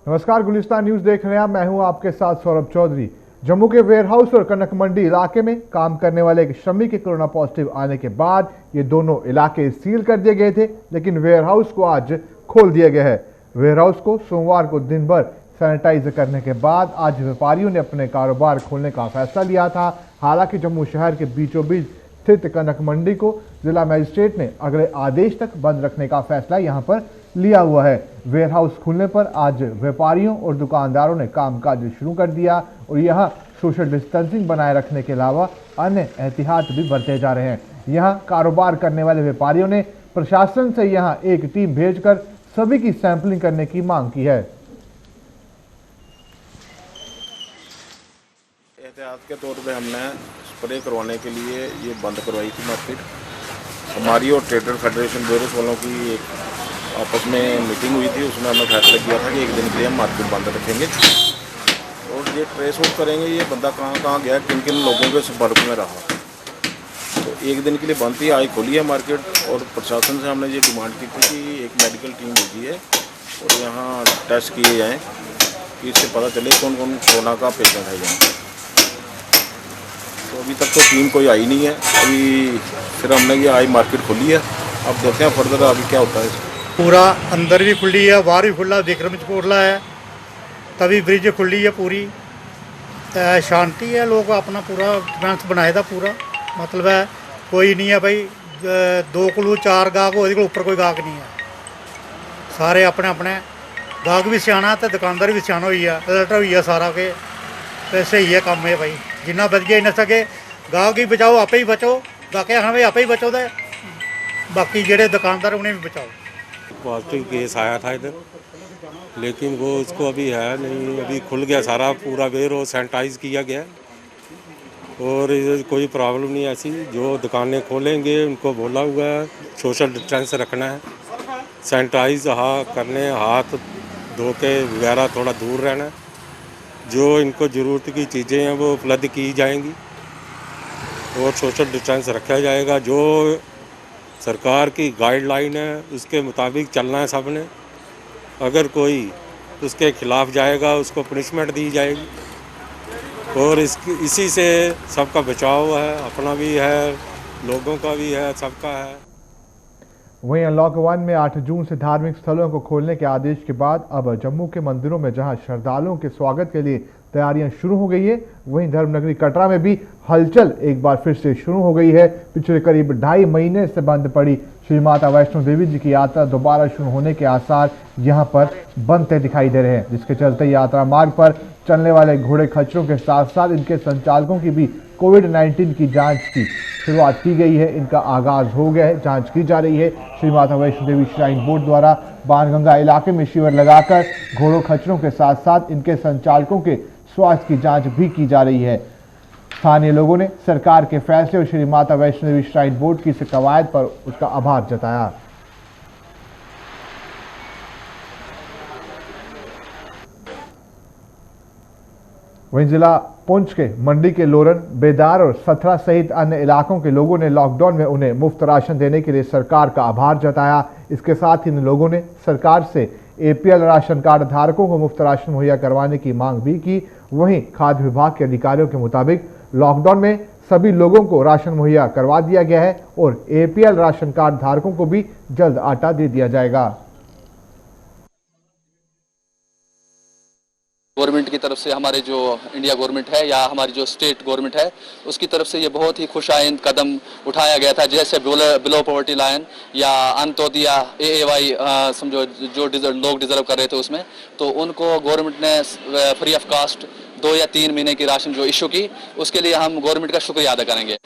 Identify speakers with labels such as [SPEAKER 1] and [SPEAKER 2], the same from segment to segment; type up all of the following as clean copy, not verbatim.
[SPEAKER 1] नमस्कार, गुलिस्तान न्यूज देख रहे हैं आप। मैं हूं आपके साथ सौरभ चौधरी। जम्मू के वेयरहाउस और कनक मंडी इलाके में काम करने वाले एक श्रमिक के कोरोना पॉजिटिव आने के बाद ये दोनों इलाके सील कर दिए गए थे, लेकिन वेयरहाउस को आज खोल दिया गया है। वेयरहाउस को सोमवार को दिन भर सैनिटाइज करने के बाद आज व्यापारियों ने अपने कारोबार खोलने का फैसला लिया था। हालांकि जम्मू शहर के बीचों बीच स्थित कनक मंडी को जिला मजिस्ट्रेट ने अगले आदेश तक बंद रखने का फैसला यहां पर लिया हुआ है। वेयरहाउस खुलने पर आज व्यापारियों और दुकानदारों ने कामकाज शुरू कर दिया और यहां सोशल डिस्टेंसिंग बनाए रखने के अलावा अन्य एहतियात भी बरते जा रहे हैं। यहां कारोबार करने वाले व्यापारियों ने प्रशासन से यहां एक टीम भेजकर सभी की सैंपलिंग करने की मांग की है।
[SPEAKER 2] एहतियात के तौर पे हमने स्प्रे करवाने के लिए ये बंद करवाई थी मार्केट। हमारी और ट्रेडर फेडरेशन बेरोस वालों की एक आपस में मीटिंग हुई थी, उसमें हमने फैसला किया था कि एक दिन के लिए हम मार्केट बंद रखेंगे और ये ट्रेस आउट करेंगे ये बंदा कहाँ कहाँ गया, किन किन लोगों के संपर्क में रहा। तो एक दिन के लिए बंद थी, आज खोली है मार्केट और प्रशासन से हमने ये डिमांड की थी कि एक मेडिकल टीम भेजी है और यहाँ टेस्ट किए जाएँ कि इससे पता चले कौन कौन कोरोना का पेशेंट है यहाँ। तो अभी तक तो टीम कोई आई नहीं है, अभी फिर हमने ये आई मार्केट खोली है। अब देखते हैं फर्दर अभी क्या होता है।
[SPEAKER 3] पूरा अंदर भी खुली है, बाहर भी खुला, विक्रमचकोटला है, तभी ब्रिज खुली है पूरी। शांति है, लोग अपना पूरा डिफेंस बनाए था पूरा, मतलब है कोई नहीं है भाई 2 किलो 4 गाहक हो ऊपर कोई गाहक नहीं है। सारे अपने अपने गाहक भी सियाना तो दुकानदार भी सियाना हुई है, अलर्ट हुई है सारा के वैसे ही है काम है भाई। जिन्ना बच गया इन्ना सके गाहक ही बचाओ, आप ही बचो, गाहक आखना भाई आप ही बचो, तो बाकी जेडे दुकानदार उन्हें भी बचाओ।
[SPEAKER 4] पॉजिटिव केस आया था इधर, लेकिन वो उसको अभी है नहीं, अभी खुल गया सारा पूरा वेयरहाउस सैनिटाइज किया गया और कोई प्रॉब्लम नहीं ऐसी। जो दुकानें खोलेंगे उनको बोला हुआ है सोशल डिस्टेंस रखना है, सैनिटाइज करने, हाथ धो के वगैरह थोड़ा दूर रहना है। जो इनको ज़रूरत की चीज़ें हैं वो उपलब्ध की जाएंगी और सोशल डिस्टेंस रखा जाएगा। जो सरकार की गाइडलाइन है उसके मुताबिक चलना है सब ने। अगर कोई उसके खिलाफ जाएगा उसको पनिशमेंट दी जाएगी और इसी से सबका बचाव है, अपना भी है, लोगों का भी है, सबका है।
[SPEAKER 1] वहीं अनलॉक 1 में 8 जून से धार्मिक स्थलों को खोलने के आदेश के बाद अब जम्मू के मंदिरों में जहां श्रद्धालुओं के स्वागत के लिए तैयारियां शुरू हो गई है, वहीं धर्मनगरी कटरा में भी हलचल एक बार फिर से शुरू हो गई है। पिछले करीब 2.5 महीने से बंद पड़ी श्री माता वैष्णो देवी जी की यात्रा दोबारा शुरू होने के आसार यहां पर बनते दिखाई दे रहे हैं, जिसके चलते यात्रा मार्ग पर चलने वाले घोड़े खच्चरों के साथ साथ इनके संचालकों की भी कोविड-19 की जांच की शुरुआत की गई है। इनका आगाज हो गया है, जांच की जा रही है। श्री माता वैष्णो देवी श्राइन बोर्ड द्वारा बाणगंगा इलाके में शिविर लगाकर घोड़ों खच्चरों के साथ साथ इनके संचालकों के स्वास्थ्य की जांच भी की जा रही है। स्थानीय लोगों ने सरकार के फैसले और श्री माता वैष्णो देवी श्राइन बोर्ड की इस कवायद पर उसका आभार जताया। वहीं जिला पुंछ के मंडी के लोरन, बेदार और सथरा सहित अन्य इलाकों के लोगों ने लॉकडाउन में उन्हें मुफ्त राशन देने के लिए सरकार का आभार जताया। इसके साथ ही इन लोगों ने सरकार से APL राशन कार्ड धारकों को मुफ्त राशन मुहैया करवाने की मांग भी की। वहीं खाद्य विभाग के अधिकारियों के मुताबिक लॉकडाउन में सभी लोगों को राशन मुहैया करवा दिया गया है और APL राशन कार्ड धारकों को भी जल्द आटा दे दिया जाएगा।
[SPEAKER 5] गवर्नमेंट की तरफ से, हमारे जो इंडिया गवर्नमेंट है या हमारी जो स्टेट गवर्नमेंट है उसकी तरफ से ये बहुत ही खुशाइंद कदम उठाया गया था। जैसे बिलो पॉवर्टी लाइन या अंत्योदय AAY समझो जो लोग डिजर्व कर रहे थे उसमें, तो उनको गवर्नमेंट ने फ्री ऑफ कास्ट 2 या 3 महीने की राशन जो इशू की, उसके लिए हम गवर्नमेंट का शुक्रिया अदा करेंगे।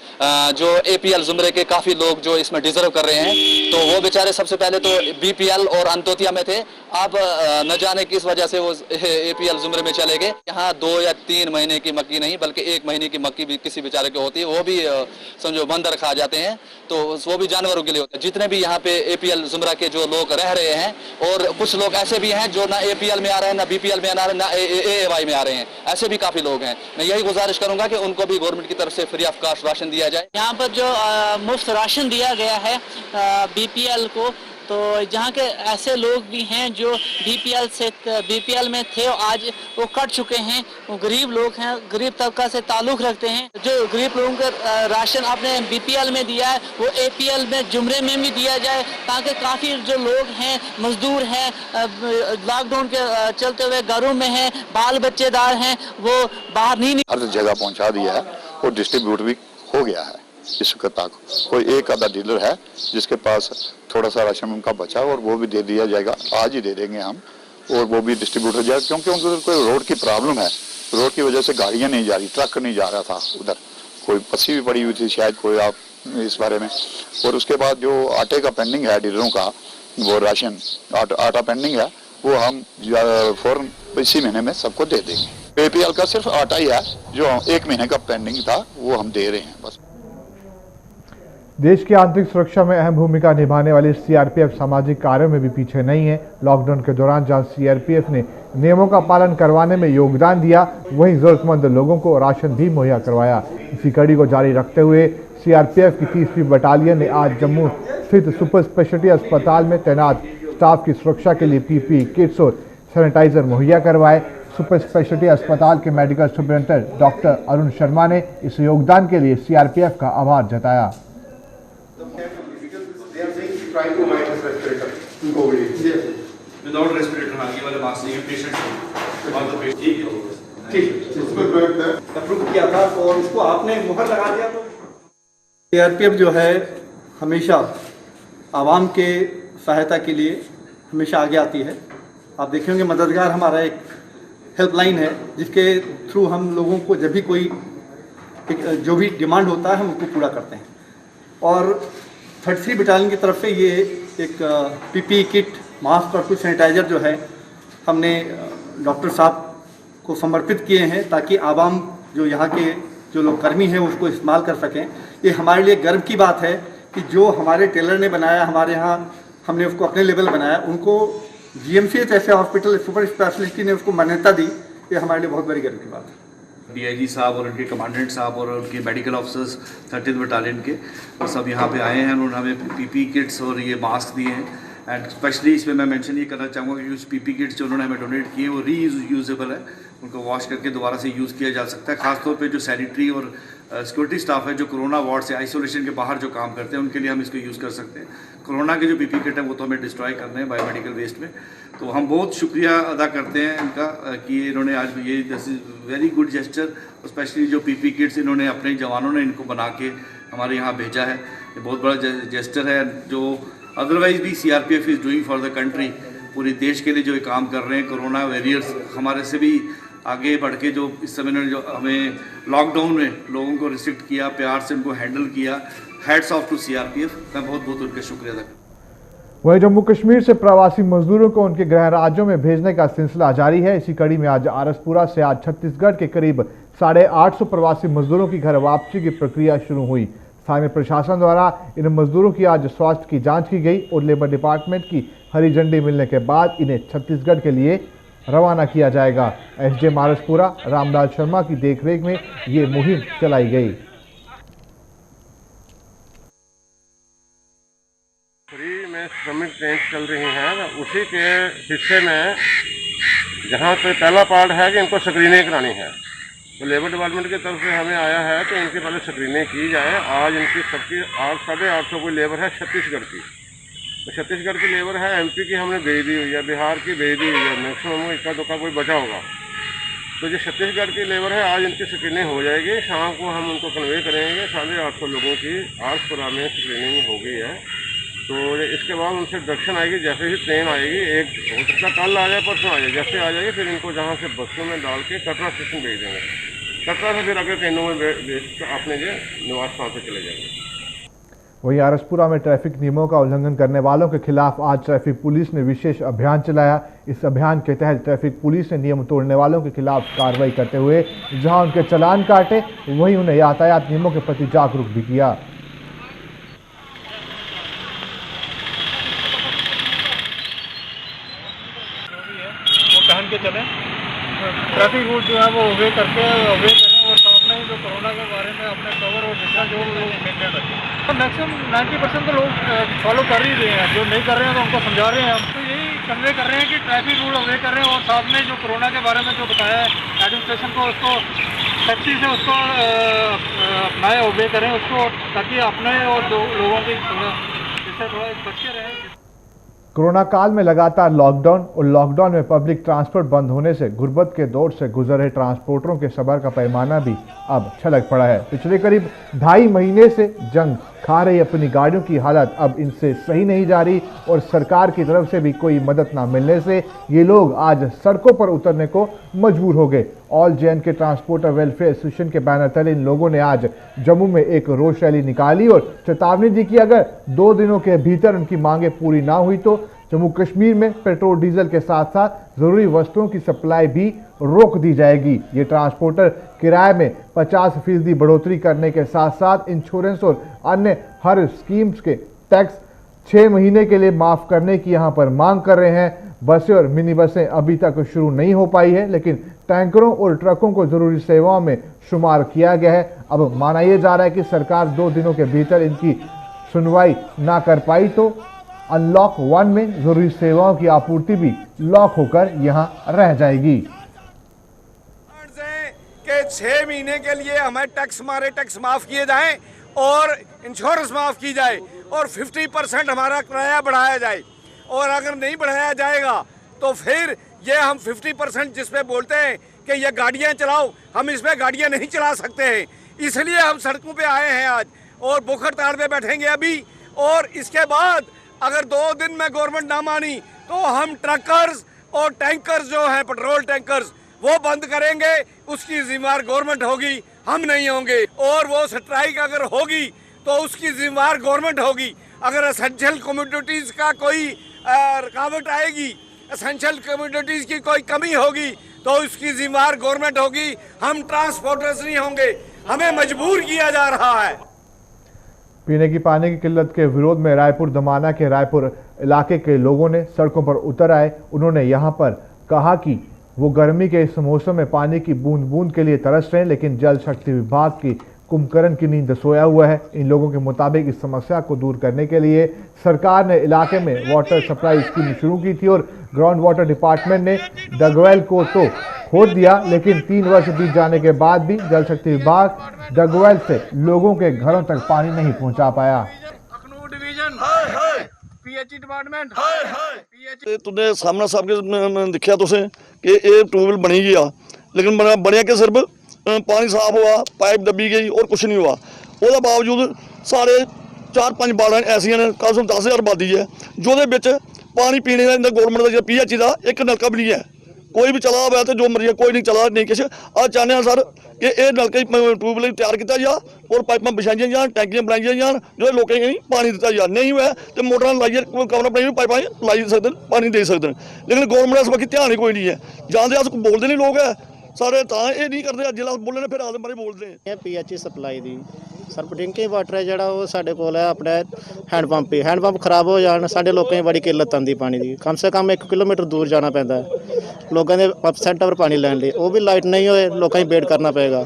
[SPEAKER 5] जो APL जुमरे के काफ़ी लोग जो इसमें डिजर्व कर रहे हैं, तो वो बेचारे सबसे पहले तो BPL और अंत्योदय में थे, अब न जाने किस वजह से वो APL जुमरे में चले गए। यहाँ 2 या 3 महीने की मक्की नहीं बल्कि 1 महीने की मक्की भी किसी बेचारे को होती है, वो भी समझो बंदर खा जाते हैं, तो वो भी जानवरों के लिए होता है। जितने भी यहाँ पे APL जुमरा के जो लोग रह रहे हैं, और कुछ लोग ऐसे भी हैं जो ना APL में आ रहे हैं, ना BPL में आ रहे हैं, ना AAY में आ रहे हैं, ऐसे भी काफी लोग हैं। मैं यही गुजारिश करूंगा कि उनको भी गवर्नमेंट की तरफ से फ्री ऑफ कास्ट राशन दिया जाए।
[SPEAKER 6] यहाँ पर जो मुफ्त राशन दिया गया है BPL को, तो जहाँ के ऐसे लोग भी हैं जो बीपीएल में थे और आज वो कट चुके हैं, वो गरीब लोग हैं, गरीब तबका से ताल्लुक़ रखते हैं। जो गरीब लोगों को राशन आपने बीपीएल में दिया है वो एपीएल में जुमरे में भी दिया जाए, ताकि काफ़ी जो लोग हैं, मजदूर हैं, लॉकडाउन के चलते हुए घरों में हैं, बाल बच्चेदार हैं, वो बाहर नहीं
[SPEAKER 7] हर जगह पहुंचा दिया है और डिस्ट्रीब्यूट भी हो गया है। इस वक्त तक कोई एक आधा डीलर है जिसके पास थोड़ा सा राशन उनका बचा और वो भी दे दिया जाएगा, आज ही दे देंगे हम, और वो भी डिस्ट्रीब्यूट हो जाएगा। क्योंकि उनको कोई रोड की प्रॉब्लम है, रोड की वजह से गाड़ियां नहीं जा रही, ट्रक नहीं जा रहा था, उधर कोई पस्सी भी पड़ी हुई थी शायद, कोई आप इस बारे में। और उसके बाद जो आटे का पेंडिंग है डीलरों का, वो राशन आटा पेंडिंग है, वो हम फौरन इसी महीने में सबको दे देंगे। एपीएल का सिर्फ आटा ही है जो 1 महीने का पेंडिंग था, वो हम दे रहे हैं बस।
[SPEAKER 1] देश की आंतरिक सुरक्षा में अहम भूमिका निभाने वाली सीआरपीएफ सामाजिक कार्यों में भी पीछे नहीं है। लॉकडाउन के दौरान जहां सीआरपीएफ ने नियमों का पालन करवाने में योगदान दिया, वहीं जरूरतमंद लोगों को राशन भी मुहैया करवाया। इसी कड़ी को जारी रखते हुए सीआरपीएफ की 30वीं बटालियन ने आज जम्मू स्थित सुपर स्पेशलिटी अस्पताल में तैनात स्टाफ की सुरक्षा के लिए पीपीई किट्स और सैनिटाइजर मुहैया करवाए। सुपर स्पेशलिटी अस्पताल के medical superintendent doctor Arun Sharma ने इस योगदान के लिए सीआरपीएफ का आभार जताया।
[SPEAKER 8] Trying to mind his respirator in COVID. Yes. Without respirator, हाँ ये वाले मास्क नहीं है, patient और तो patient ठीक है, अप्रूव किया था और उसको आपने मुहर लगा दिया। तो सीआरपीएफ जो है हमेशा आवाम के सहायता के लिए हमेशा आगे आती है। आप देखेंगे मददगार हमारा एक हेल्पलाइन है जिसके थ्रू हम लोगों को जब भी कोई जो भी डिमांड होता है हम उसको पूरा करते हैं। और 33 बटालियन की तरफ से ये एक पीपीई किट, मास्क और कुछ सैनिटाइज़र जो है हमने डॉक्टर साहब को समर्पित किए हैं ताकि आवाम जो यहाँ के जो लोग कर्मी हैं उसको इस्तेमाल कर सकें। ये हमारे लिए गर्व की बात है कि जो हमारे टेलर ने बनाया, हमारे यहाँ हमने उसको अपने लेवल बनाया, उनको जीएमसीएच ऐसे हॉस्पिटल सुपर स्पेशलिटी ने उसको मान्यता दी। ये हमारे लिए बहुत बड़ी गर्व की बात है।
[SPEAKER 9] डीआईजी साहब और उनके कमांडेंट साहब और उनके मेडिकल ऑफिसर्स 30th बटालियन के वो सब यहाँ पे आए हैं। उन्होंने हमें पीपी किट्स और ये मास्क दिए हैं। एंड स्पेशली इसमें मैं मेंशन ये करना चाहूँगा कि उस पीपी किट्स जो उन्होंने हमें डोनेट किए वो रीयूजेबल है, उनको वॉश करके दोबारा से यूज़ किया जा सकता है। खासतौर पे जो सैनिटरी और सिक्योरिटी स्टाफ है जो कोरोना वार्ड से आइसोलेशन के बाहर जो काम करते हैं उनके लिए हम इसको यूज़ कर सकते हैं। कोरोना के जो पीपी किट है वो तो हमें डिस्ट्रॉय करने हैं बायोमेडिकल वेस्ट में। तो हम बहुत शुक्रिया अदा करते हैं इनका कि इन्होंने आज ये this is very good gesture. Specially जो पीपी किट्स इन्होंने अपने जवानों ने इनको बना के हमारे यहाँ भेजा है, ये बहुत बड़ा जेस्चर है जो अदरवाइज भी CRPF is doing for the country. पूरे देश के लिए जो ये काम कर रहे हैं, कोरोना वॉरियर्स हमारे से भी आगे बढ़ के जो इस समय ने जो हमें लॉकडाउन में लोगों को रिस्ट्रिक्ट किया, प्यार से उनको हैंडल किया, हैट्स ऑफ टू सीआरपीएफ। मैं बहुत बहुत उनका शुक्रिया अदा करता हूँ।
[SPEAKER 1] वहीं जम्मू कश्मीर से प्रवासी मजदूरों को उनके गृह राज्यों में भेजने का सिलसिला जारी है। इसी कड़ी में आज आरसपुरा से आज छत्तीसगढ़ के करीब 850 प्रवासी मजदूरों की घर वापसी की प्रक्रिया शुरू हुई। स्थानीय प्रशासन द्वारा इन मजदूरों की आज स्वास्थ्य की जांच की गई और लेबर डिपार्टमेंट की हरी झंडी मिलने के बाद इन्हें छत्तीसगढ़ के लिए रवाना किया जाएगा। एसडीएम आरसपुरा रामलाल शर्मा की देखरेख में ये मुहिम चलाई गई।
[SPEAKER 10] में श्रमिक ट्रेन चल रही हैं, उसी के हिस्से में जहाँ पे पहला पार्ट है कि इनको स्क्रीनिंग करानी है, तो लेबर डिपार्टमेंट की तरफ से हमें आया है तो इनकी पहले स्क्रीनिंग की जाए। आज इनकी सबकी 850 कोई लेबर है छत्तीसगढ़ की, तो छत्तीसगढ़ की लेबर है, एमपी की हमने भेज दी हुई है, बिहार की भेज दी हुई है, मैक्सिमम इक्का दुक्का कोई बचा होगा। तो जो छत्तीसगढ़ की लेबर है आज इनकी स्क्रीनिंग हो जाएगी, शाम को हम उनको कन्वे करेंगे। 850 लोगों की आरसपुरा में स्क्रीनिंग हो गई है। तो इसके बाद उनसे दक्षिण आएगी, जैसे ही ट्रेन आएगी, एक हो सकता कल आ जाए परसों आ जाए, जैसे आ जाएगी फिर इनको जहाँ से बसों में डाल के कटरा स्टेशन भेज देंगे। कटरा से फिर अगले ट्रेनों में अपने जो निवास स्थान पर चले जाएंगे।
[SPEAKER 1] वहीं आरसपुरा में ट्रैफिक नियमों का उल्लंघन करने वालों के खिलाफ आज ट्रैफिक पुलिस ने विशेष अभियान चलाया। इस अभियान के तहत ट्रैफिक पुलिस ने नियम तोड़ने वालों के खिलाफ कार्रवाई करते हुए जहां उनके चालान काटे, वहीं उन्हें यातायात नियमों के प्रति जागरूक भी किया।
[SPEAKER 3] पहन के चलें, ट्रैफिक रूल जो है वो ओबे करें और साथ में जो कोरोना के बारे में अपने कवर और जितना जो लोग मेंटेन रखें, तो मैक्सिमम 90% तो लोग फॉलो कर ही रहे हैं। जो नहीं कर रहे हैं तो उनको समझा रहे हैं। हम तो यही कन्वे कर रहे हैं कि ट्रैफिक रूल अवे कर रहे हैं और साथ में जो कोरोना के बारे में जो बताया है एडमिनिस्ट्रेशन को, उसको सख्ती से उसको अपनाए, ओबे करें उसको, ताकि अपने और लोगों की इससे थोड़ा बच के रहें।
[SPEAKER 1] कोरोना काल में लगातार लॉकडाउन और लॉकडाउन में पब्लिक ट्रांसपोर्ट बंद होने से गुर्बत के दौर से गुजर रहे ट्रांसपोर्टरों के सब्र का पैमाना भी अब छलक पड़ा है। पिछले करीब 2.5 महीने से जंग खा रही अपनी गाड़ियों की हालत अब इनसे सही नहीं जा रही और सरकार की तरफ से भी कोई मदद ना मिलने से ये लोग आज सड़कों पर उतरने को मजबूर हो गए। ऑल जे&के ट्रांसपोर्टर वेलफेयर एसोसिएशन के बैनर तले इन लोगों ने आज जम्मू में एक रोष रैली निकाली और चेतावनी दी कि अगर 2 दिनों के भीतर उनकी मांगे पूरी ना हुई तो जम्मू कश्मीर में पेट्रोल डीजल के साथ साथ जरूरी वस्तुओं की सप्लाई भी रोक दी जाएगी। ये ट्रांसपोर्टर किराए में 50% बढ़ोतरी करने के साथ साथ इंश्योरेंस और अन्य हर स्कीम्स के टैक्स 6 महीने के लिए माफ करने की यहाँ पर मांग कर रहे हैं। बसें और मिनी बसें अभी तक शुरू नहीं हो पाई है, लेकिन टैंकरों और ट्रकों को जरूरी सेवाओं में शुमार किया गया है। अब माना यह जा रहा है कि सरकार 2 दिनों के भीतर इनकी सुनवाई ना कर पाई तो अनलॉक 1 में जरूरी सेवाओं की आपूर्ति भी लॉक होकर यहां रह जाएगी।
[SPEAKER 11] कि 6 महीने के लिए हमें टैक्स माफ किए जाएं और इंश्योरेंस माफ की जाए और 50% हमारा किराया बढ़ाया जाए, और अगर नहीं बढ़ाया जाएगा तो फिर ये हम 50% जिसपे बोलते हैं कि ये गाड़ियां चलाओ, हम इसमें गाड़ियां नहीं चला सकते हैं। इसलिए हम सड़कों पे आए हैं आज और भूख हड़ताल पे बैठेंगे अभी। और इसके बाद अगर 2 दिन में गवर्नमेंट ना मानी तो हम ट्रकर्स और टैंकर्स जो हैं, पेट्रोल टैंकर्स, वो बंद करेंगे। उसकी जिम्मेदार गवर्नमेंट होगी, हम नहीं होंगे। और वो स्ट्राइक अगर होगी तो उसकी जिम्मेदार गवर्नमेंट होगी। अगर एसेंशियल कमोडिटीज़ का कोई रुकावट आएगी, एसेंशियल कमोडिटीज़ की कोई कमी होगी तो उसकी जिम्मेदार गवर्नमेंट होगी। हम ट्रांसपोर्टर्स नहीं होंगे, हमें मजबूर किया जा रहा है।
[SPEAKER 1] पीने की पानी की किल्लत के विरोध में रायपुर दमाना के रायपुर इलाके के लोगों ने सड़कों पर उतर आए। उन्होंने यहां पर कहा कि वो गर्मी के इस मौसम में पानी की बूंद बूंद के लिए तरस रहे हैं, लेकिन जल शक्ति विभाग की कुंभकर्ण की नींद सोया हुआ है। इन लोगों के मुताबिक इस समस्या को दूर करने के लिए सरकार ने इलाके में वाटर सप्लाई स्कीम शुरू की थी और ग्राउंड वाटर डिपार्टमेंट ने डगवेल को तो खोद दिया, लेकिन 3 वर्ष बीत जाने के बाद भी जल शक्ति विभाग डगवेल से लोगों के घरों तक पानी नहीं पहुंचा पाया।
[SPEAKER 12] तुझे सामने सब के दिखा तुसें कि ये ट्यूबवेल बनी गया, लेकिन बनया कि सिर्फ पानी साफ हुआ, पाइप दबी गई और कुछ नहीं हुआ। उसके बावजूद साढ़े 4-5 बाड़ां ऐसियां ने, कम से कम 10,000 आबादी है, जो पानी पीने का गौरमेंट का PHE का एक नलका भी नहीं है। कोई भी चला हुआ तो जो मर्जी, कोई नहीं चला नहीं किश। आज चाहते हैं सर कि ये नलके ट्यूबवेल तैयार किया जा और पाइपां बिछाई जान, टैंकियां बनाई जान, जो लोगों को पानी दिता जा। नहीं हुआ तो मोटर लाइए कमरा बनाई पाइपां लाई सकते, पानी दे सकते हैं, लेकिन गौरमेंट इस वक्त ध्यान ही कोई नहीं है। जानते अस बोलते नहीं लोग है सारे, तो ये नहीं करते। जिला बोलने फिर आदम बारे बोलते हैं।
[SPEAKER 13] PHE सप्लाई दी सर ड्रिंकिंग वाटर है जोड़ा वो साढ़े कोल है अपने हैंडपंप खराब हो जान साढ़े लोगों की बड़ी किल्लत आती पानी की। कम से कम 1 किलोमीटर दूर जाना पैंदा है लोगों के पंप सेंटर पर पानी लैन लिए, वो भी लाइट नहीं होए लोगों को वेट करना पड़ेगा।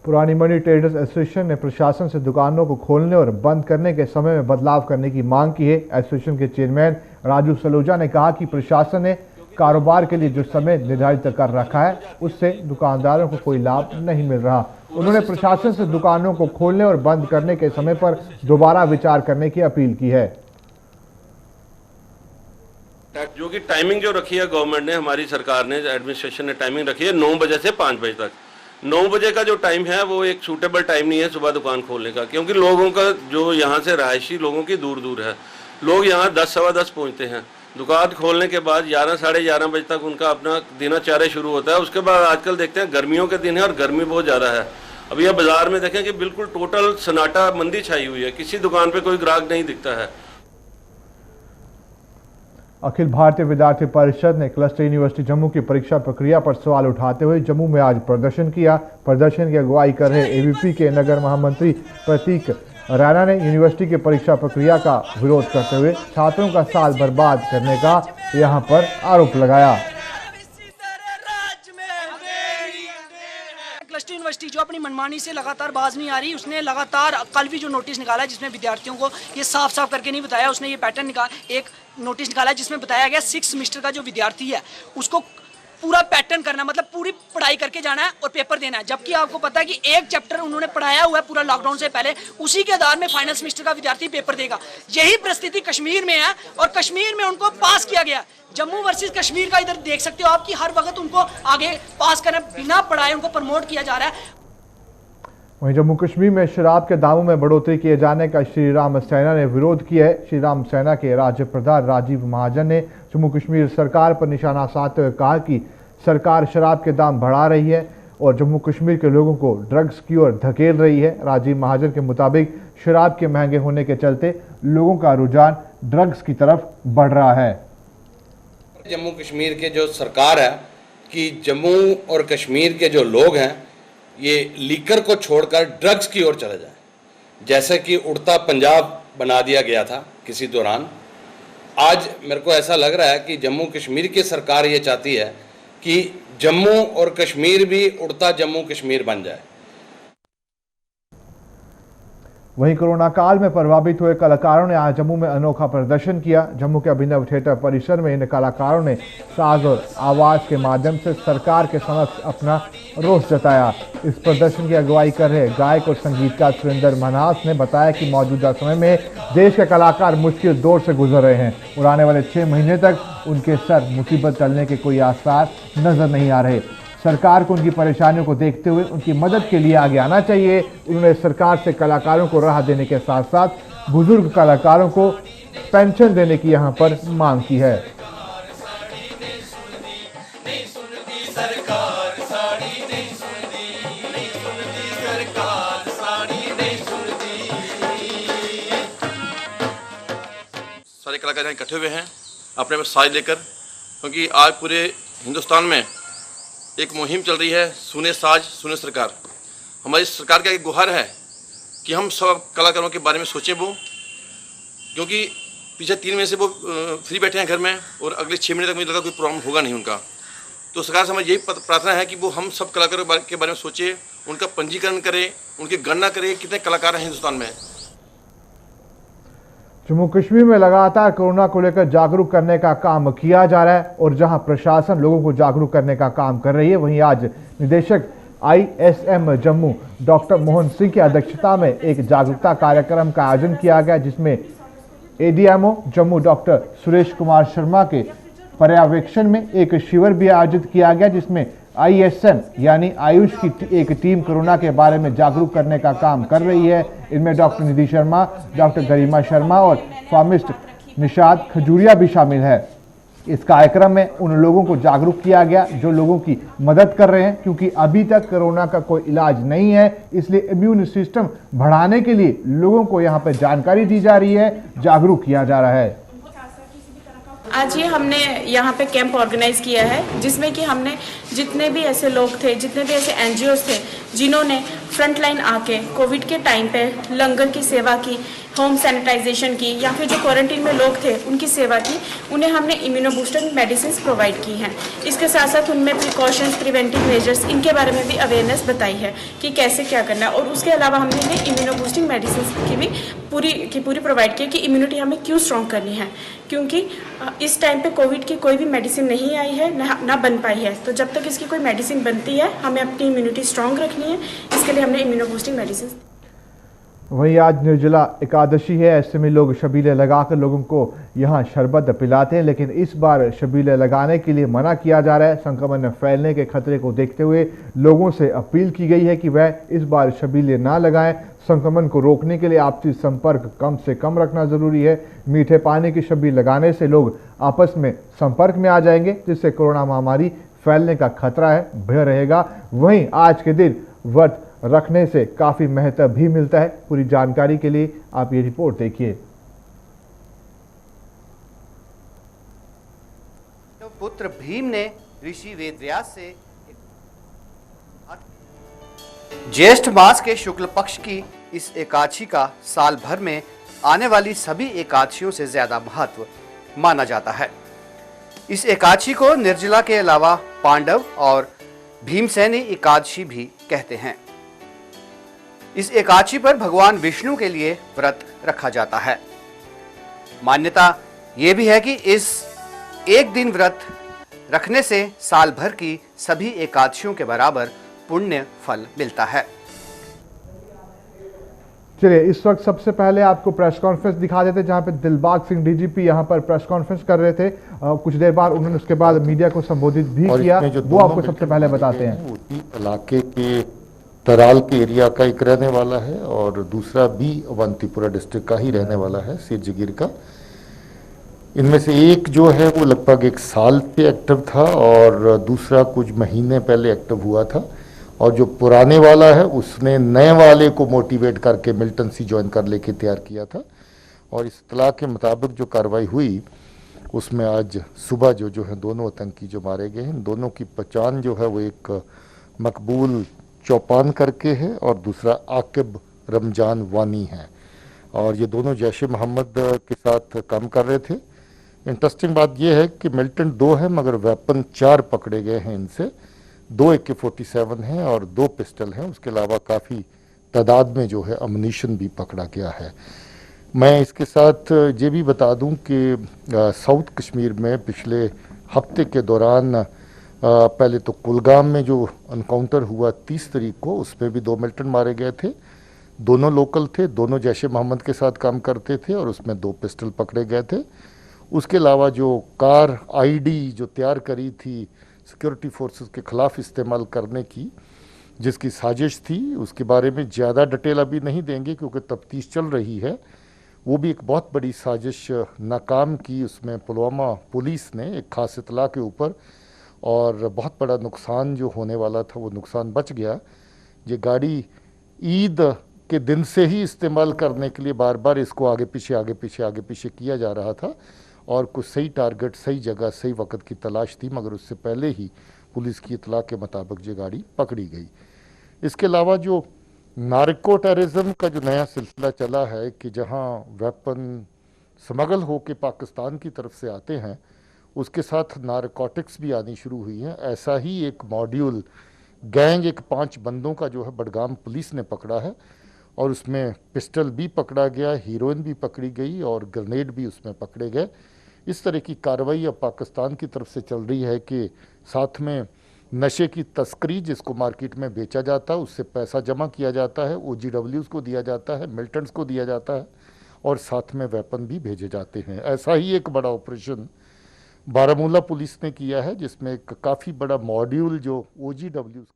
[SPEAKER 1] पुरानी मंडी ट्रेडर्स एसोसिएशन ने प्रशासन से दुकानों को खोलने और बंद करने के समय में बदलाव करने की मांग की है। एसोसिएशन के चेयरमैन राजू सलूजा ने कहा कि प्रशासन ने कारोबार के लिए जो समय निर्धारित कर रखा है उससे दुकानदारों को कोई लाभ नहीं मिल रहा। उन्होंने प्रशासन से दुकानों को खोलने और बंद करने के समय पर दोबारा विचार करने की अपील की है।
[SPEAKER 14] जो कि टाइमिंग जो रखी है गवर्नमेंट ने, हमारी सरकार ने, एडमिनिस्ट्रेशन ने टाइमिंग रखी है 9 बजे से 5 बजे तक। 9 बजे का जो टाइम है वो एक सूटेबल टाइम नहीं है सुबह दुकान खोलने का, क्योंकि लोगों का जो यहाँ से रहायशी लोगों की दूर दूर है। लोग यहाँ 10 सवा 10 पहुँचते हैं। दुकान खोलने के बाद 11 साढ़े 11 बजे तक उनका अपना दिनचर्या शुरू होता है। उसके बाद आजकल देखते हैं गर्मियों के दिन है और गर्मी बहुत ज़्यादा है। अभी यह बाजार में देखें कि बिल्कुल टोटल सन्नाटा, मंदी छाई हुई है, किसी दुकान पे कोई ग्राहक नहीं दिखता है।
[SPEAKER 1] अखिल भारतीय विद्यार्थी परिषद ने क्लस्टर यूनिवर्सिटी जम्मू की परीक्षा प्रक्रिया पर सवाल उठाते हुए जम्मू में आज प्रदर्शन किया। प्रदर्शन की अगुवाई कर रहे AVP के नगर महामंत्री प्रतीक रैना ने यूनिवर्सिटी की परीक्षा प्रक्रिया का विरोध करते हुए छात्रों का साल बर्बाद करने का यहां पर आरोप लगाया।
[SPEAKER 15] यूनिवर्सिटी जो अपनी मनमानी से लगातार बाज नहीं आ रही, उसने लगातार कल भी जो नोटिस निकाला जिसमें विद्यार्थियों को ये साफ साफ करके नहीं बताया, उसने ये पैटर्न एक नोटिस निकाला जिसमें बताया गया 6 सेमेस्टर का जो विद्यार्थी है उसको पूरा पैटर्न करना, मतलब पूरी पढ़ाई करके जाना है और पेपर देना है। जबकि आपको पता है कि एक चैप्टर उन्होंने पढ़ाया हुआ है पूरा लॉकडाउन से पहले, उसी के आधार में फाइनल सेमेस्टर का विद्यार्थी पेपर देगा। यही परिस्थिति कश्मीर में है और कश्मीर में उनको पास किया गया। जम्मू वर्सेस कश्मीर का इधर देख सकते हो आप कि हर वक्त उनको आगे पास करना, बिना पढ़ाए उनको प्रमोट किया जा रहा है।
[SPEAKER 1] वहीं जम्मू कश्मीर में शराब के दामों में बढ़ोतरी किए जाने का श्री राम सेना ने विरोध किया है। श्री राम सेना के राज्य प्रधान राजीव महाजन ने जम्मू कश्मीर सरकार पर निशाना साधते हुए कहा कि सरकार शराब के दाम बढ़ा रही है और जम्मू कश्मीर के लोगों को ड्रग्स की ओर धकेल रही है। राजीव महाजन के मुताबिक शराब के महंगे होने के चलते लोगों का रुझान ड्रग्स की तरफ बढ़ रहा है।
[SPEAKER 16] जम्मू कश्मीर के जो सरकार है कि जम्मू और कश्मीर के जो लोग हैं ये लीकर को छोड़कर ड्रग्स की ओर चले जाएं, जैसे कि उड़ता पंजाब बना दिया गया था किसी दौरान। आज मेरे को ऐसा लग रहा है कि जम्मू कश्मीर की सरकार ये चाहती है कि जम्मू और कश्मीर भी उड़ता जम्मू कश्मीर बन जाए।
[SPEAKER 1] वहीं कोरोना काल में प्रभावित हुए कलाकारों ने आज जम्मू में अनोखा प्रदर्शन किया। जम्मू के अभिनव थिएटर परिसर में इन कलाकारों ने साज और आवाज के माध्यम से सरकार के समक्ष अपना रोष जताया। इस प्रदर्शन की अगुवाई कर रहे गायक और संगीतकार सुरेंद्र मन्हास ने बताया कि मौजूदा समय में देश के कलाकार मुश्किल दौर से गुजर रहे हैं और आने वाले 6 महीने तक उनके सर मुसीबत टलने के कोई आसार नजर नहीं आ रहे। सरकार को उनकी परेशानियों को देखते हुए उनकी मदद के लिए आगे आना चाहिए। उन्होंने सरकार से कलाकारों को राहत देने के साथ साथ बुजुर्ग कलाकारों को पेंशन देने की यहां पर मांग की है।
[SPEAKER 17] सारे कलाकार यहाँ इकट्ठे हुए हैं अपने में साज लेकर, क्योंकि आज पूरे हिंदुस्तान में एक मुहिम चल रही है, सुने साज सुने सरकार। हमारी सरकार का एक गुहार है कि हम सब कलाकारों के बारे में सोचें वो, क्योंकि पिछले 3 महीने से वो फ्री बैठे हैं घर में और अगले 6 महीने तक मुझे लगा कोई प्रॉब्लम होगा नहीं उनका। तो सरकार से हमारी यही प्रार्थना है कि वो हम सब कलाकारों के बारे में सोचे, उनका पंजीकरण करें, उनकी गणना करें कितने कलाकार हैं हिंदुस्तान में।
[SPEAKER 1] जम्मू कश्मीर में लगातार कोरोना को लेकर जागरूक करने का काम किया जा रहा है और जहां प्रशासन लोगों को जागरूक करने का काम कर रही है, वहीं आज निदेशक ISM जम्मू डॉक्टर मोहन सिंह की अध्यक्षता में एक जागरूकता कार्यक्रम का आयोजन किया गया, जिसमें ADMO जम्मू डॉक्टर सुरेश कुमार शर्मा के पर्यवेक्षण में एक शिविर भी आयोजित किया गया, जिसमें ISM यानी आयुष की एक टीम कोरोना के बारे में जागरूक करने का काम कर रही है। इनमें डॉक्टर निधि शर्मा, डॉक्टर गरिमा शर्मा और फार्मिस्ट निशाद खजूरिया भी शामिल है। इस कार्यक्रम में उन लोगों को जागरूक किया गया जो लोगों की मदद कर रहे हैं, क्योंकि अभी तक कोरोना का कोई इलाज नहीं है, इसलिए इम्यून सिस्टम बढ़ाने के लिए लोगों को यहाँ पर जानकारी दी जा रही है, जागरूक किया जा रहा है।
[SPEAKER 18] आज ये हमने यहाँ पे कैंप ऑर्गेनाइज किया है, जिसमें कि हमने जितने भी ऐसे लोग थे, जितने भी ऐसे NGOs थे जिन्होंने फ्रंट लाइन आके कोविड के टाइम पे लंगर की सेवा की, होम सैनिटाइजेशन की, या फिर जो क्वारंटीन में लोग थे उनकी सेवा की, उन्हें हमने इम्यूनो बूस्टर मेडिसिन प्रोवाइड की हैं। इसके साथ साथ उनमें प्रिकॉशंस, प्रिवेंटिव मेजर्स, इनके बारे में भी अवेयरनेस बताई है कि कैसे क्या करना है। और उसके अलावा हमने इन्हें इम्यूनो बूस्टिंग मेडिसिन की भी पूरी प्रोवाइड की कि इम्यूनिटी हमें क्यों स्ट्रॉन्ग करनी है, क्योंकि इस टाइम पे कोविड की कोई भी मेडिसिन नहीं आई है, ना बन पाई है। तो जब तक इसकी कोई मेडिसिन बनती है हमें अपनी इम्यूनिटी स्ट्रॉन्ग रखनी है, इसके लिए हमने इम्यूनो बूस्टिंग मेडिसिन।
[SPEAKER 1] वहीं आज निर्जला एकादशी है, ऐसे में लोग शबीले लगाकर लोगों को यहाँ शरबत पिलाते हैं, लेकिन इस बार शबीले लगाने के लिए मना किया जा रहा है। संक्रमण फैलने के खतरे को देखते हुए लोगों से अपील की गई है कि वह इस बार शबीले ना लगाएं। संक्रमण को रोकने के लिए आपसी संपर्क कम से कम रखना जरूरी है। मीठे पानी की शबील लगाने से लोग आपस में संपर्क में आ जाएंगे, जिससे कोरोना महामारी फैलने का खतरा है भय रहेगा। वहीं आज के दिन व्रत रखने से काफी महत्व भी मिलता है। पूरी जानकारी के लिए आप ये रिपोर्ट देखिए।
[SPEAKER 19] पुत्र भीम ने ऋषि वेदव्यास से ज्येष्ठ मास के शुक्ल पक्ष की इस एकादशी का साल भर में आने वाली सभी एकादशियों से ज्यादा महत्व माना जाता है। इस एकादशी को निर्जला के अलावा पांडव और भीमसेनी एकादशी भी कहते हैं। इस एकादशी पर भगवान विष्णु के लिए व्रत रखा जाता है। मान्यता ये भी है कि इस एक दिन व्रत रखने से साल भर की सभी एकादशियों के बराबर पुण्य फल मिलता है।
[SPEAKER 1] चलिए इस वक्त सबसे पहले आपको प्रेस कॉन्फ्रेंस दिखा देते जहां पे दिलबाग सिंह डीजीपी यहां पर प्रेस कॉन्फ्रेंस कर रहे थे। कुछ देर बाद उन्होंने उसके बाद मीडिया को संबोधित भी किया, वो आपको सबसे पहले बताते हैं।
[SPEAKER 20] इलाके के तराल के एरिया का एक रहने वाला है और दूसरा भी अवंतीपुरा डिस्ट्रिक्ट का ही रहने वाला है, सिर जगीर का। इनमें से एक जो है वो लगभग 1 साल से एक्टिव था और दूसरा कुछ महीने पहले एक्टिव हुआ था, और जो पुराने वाला है उसने नए वाले को मोटिवेट करके मिलिटेंसी ज्वाइन कर लेके तैयार किया था। और इस इत्तला के मुताबिक जो कार्रवाई हुई उसमें आज सुबह जो है दोनों आतंकी जो मारे गए हैं, दोनों की पहचान जो है वो एक मकबूल चौपान करके है और दूसरा आकिब रमजान वानी है, और ये दोनों जैश मोहम्मद के साथ काम कर रहे थे। इंटरेस्टिंग बात यह है कि मिलिटेंट 2 है मगर वेपन 4 पकड़े गए हैं इनसे, 2 AK-47 हैं और 2 पिस्टल हैं। उसके अलावा काफ़ी तादाद में जो है अम्युनिशन भी पकड़ा गया है। मैं इसके साथ ये भी बता दूं कि साउथ कश्मीर में पिछले हफ्ते के दौरान पहले तो कुलगाम में जो एनकाउंटर हुआ 30 तारीख को, उसमें भी 2 मिलिटेंट मारे गए थे। दोनों लोकल थे, दोनों जैश मोहम्मद के साथ काम करते थे और उसमें 2 पिस्टल पकड़े गए थे। उसके अलावा जो कार आईडी जो तैयार करी थी सिक्योरिटी फोर्सेस के ख़िलाफ़ इस्तेमाल करने की, जिसकी साजिश थी, उसके बारे में ज़्यादा डिटेल अभी नहीं देंगे क्योंकि तफ्तीश चल रही है। वो भी एक बहुत बड़ी साजिश नाकाम की उसमें पुलवामा पुलिस ने एक खास इत्तला के ऊपर, और बहुत बड़ा नुकसान जो होने वाला था वो नुकसान बच गया। ये गाड़ी ईद के दिन से ही इस्तेमाल करने के लिए बार बार इसको आगे पीछे किया जा रहा था, और कुछ सही टारगेट, सही जगह, सही वक्त की तलाश थी, मगर उससे पहले ही पुलिस की इत्तला के मुताबिक ये गाड़ी पकड़ी गई। इसके अलावा जो नार्को टेररिज्म का जो नया सिलसिला चला है कि जहां वेपन स्मगल होकर पाकिस्तान की तरफ से आते हैं, उसके साथ नारकोटिक्स भी आनी शुरू हुई हैं। ऐसा ही एक मॉड्यूल गैंग, एक 5 बंदों का जो है बडगाम पुलिस ने पकड़ा है, और उसमें पिस्टल भी पकड़ा गया, हीरोइन भी पकड़ी गई और ग्रेनेड भी उसमें पकड़े गए। इस तरह की कार्रवाई अब पाकिस्तान की तरफ से चल रही है कि साथ में नशे की तस्करी, जिसको मार्केट में बेचा जाता है, उससे पैसा जमा किया जाता है, OGWs को दिया जाता है, मिलिटेंट्स को दिया जाता है, और साथ में वेपन भी भेजे जाते हैं। ऐसा ही एक बड़ा ऑपरेशन बारामूला पुलिस ने किया है, जिसमें एक काफ़ी बड़ा मॉड्यूल जो OGWs।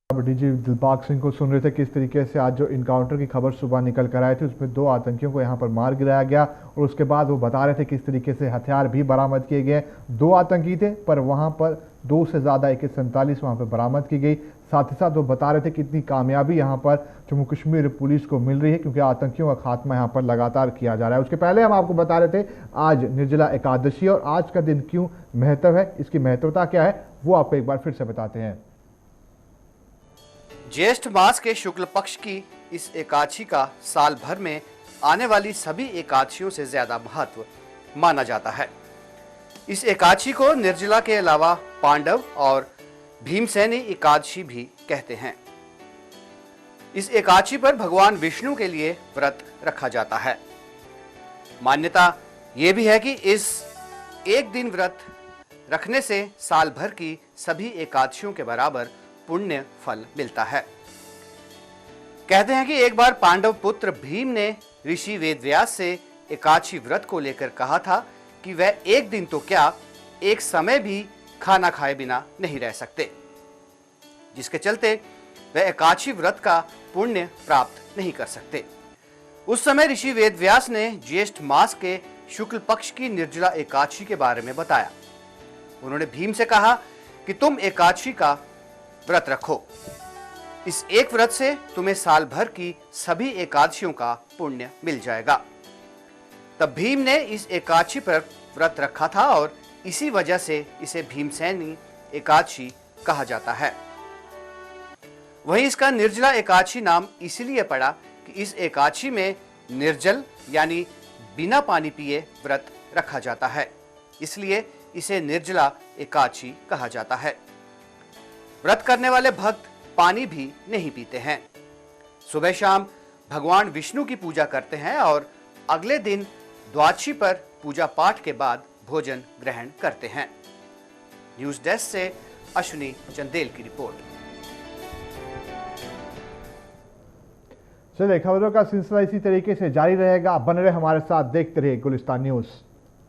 [SPEAKER 1] डीजी दिलबाग सिंह को सुन रहे थे किस तरीके से आज जो इनकाउंटर की खबर सुबह निकल कर आए थे उसमें 2 आतंकियों को यहां पर मार गिराया गया, और उसके बाद वो बता रहे थे किस तरीके से हथियार भी बरामद किए गए। 2 आतंकी थे पर वहां पर 2 से ज़्यादा AK-47 वहां पर बरामद की गई। साथ ही साथ वो बता रहे थे कितनी कामयाबी यहाँ पर जम्मू कश्मीर पुलिस को मिल रही है, क्योंकि आतंकियों का खात्मा यहाँ पर लगातार किया जा रहा है। उसके पहले हम आपको बता रहे थे आज निर्जला एकादशी, और आज का दिन क्यों महत्व है, इसकी महत्वता क्या है, वो आपको एक बार फिर से बताते हैं।
[SPEAKER 19] ज्येष्ठ मास के शुक्ल पक्ष की इस एकादशी का साल भर में आने वाली सभी एकादशियों से ज्यादा महत्व माना जाता है। इस एकादशी को निर्जला के अलावा पांडव और भीमसेनी एकादशी भी कहते हैं। इस एकादशी पर भगवान विष्णु के लिए व्रत रखा जाता है। मान्यता यह भी है कि इस एक दिन व्रत रखने से साल भर की सभी एकादशियों के बराबर पुण्य फल मिलता है। कहते हैं कि एक बार पांडव पुत्र भीम ने ऋषि वेदव्यास से एकादशी व्रत को लेकर कहा था कि वह एक दिन तो क्या, एक समय भी खाना खाए बिना नहीं रह सकते, जिसके चलते वह एकादशी व्रत का पुण्य प्राप्त नहीं कर सकते। उस समय ऋषि वेदव्यास ने ज्येष्ठ मास के शुक्ल पक्ष की निर्जला एकादशी के बारे में बताया। उन्होंने भीम से कहा कि तुम एकादशी का व्रत रखो, इस एक व्रत से तुम्हें साल भर की सभी एकादशियों का पुण्य मिल जाएगा। तब भीम ने इस एकादशी पर व्रत रखा था और इसी वजह से इसे भीमसेनी एकादशी कहा जाता है। वहीं इसका निर्जला एकादशी नाम इसलिए पड़ा कि इस एकादशी में निर्जल यानी बिना पानी पिए व्रत रखा जाता है, इसलिए इसे निर्जला एकादशी कहा जाता है। व्रत करने वाले भक्त पानी भी नहीं पीते हैं। सुबह शाम भगवान विष्णु की पूजा करते हैं और अगले दिन द्वादशी पर पूजा पाठ के बाद भोजन ग्रहण करते हैं। न्यूज डेस्क से अश्विनी चंदेल की रिपोर्ट।
[SPEAKER 1] चलिए, खबरों का सिलसिला इसी तरीके से जारी रहेगा। बने रहे हमारे साथ, देखते रहिए गुलिस्तान न्यूज।